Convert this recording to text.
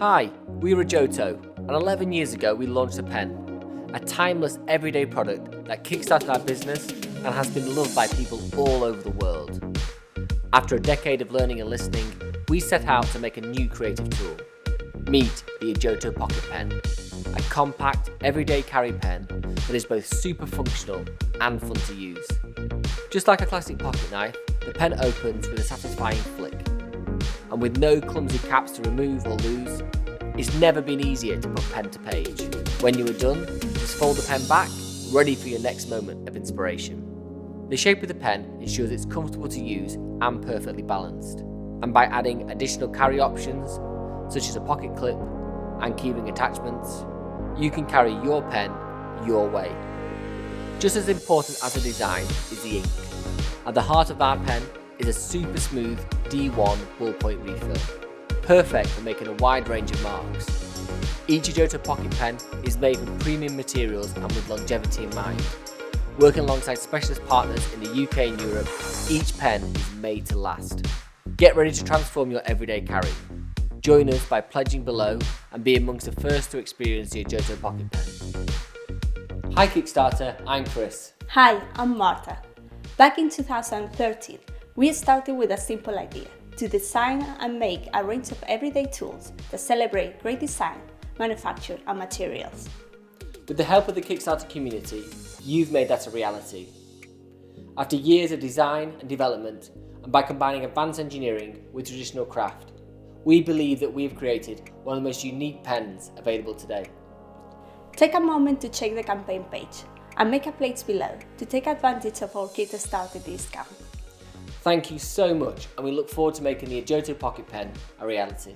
Hi, we're AJOTO, and 11 years ago we launched a pen, a timeless everyday product that kickstarted our business and has been loved by people all over the world. After a decade of learning and listening, we set out to make a new creative tool. Meet the AJOTO Pocket Pen, a compact, everyday carry pen that is both super functional and fun to use. Just like a classic pocket knife, the pen opens with a satisfying flick. And with no clumsy caps to remove or lose, it's never been easier to put pen to page. When you are done, just fold the pen back, ready for your next moment of inspiration. The shape of the pen ensures it's comfortable to use and perfectly balanced. And by adding additional carry options, such as a pocket clip and keyring attachments, you can carry your pen your way. Just as important as the design is the ink. At the heart of our pen is a super smooth D1 ballpoint refill, perfect for making a wide range of marks. Each AJOTO Pocket Pen is made from premium materials and with longevity in mind. Working alongside specialist partners in the UK and Europe, each pen is made to last. Get ready to transform your everyday carry. Join us by pledging below and be amongst the first to experience the AJOTO Pocket Pen. Hi Kickstarter, I'm Chris. Hi, I'm Marta. Back in 2013, we started with a simple idea: to design and make a range of everyday tools that celebrate great design, manufacture and materials. With the help of the Kickstarter community, you've made that a reality. After years of design and development, and by combining advanced engineering with traditional craft, we believe that we've created one of the most unique pens available today. Take a moment to check the campaign page and make a place below to take advantage of our Kickstarter discount. Thank you so much, and we look forward to making the AJOTO Pocket Pen a reality.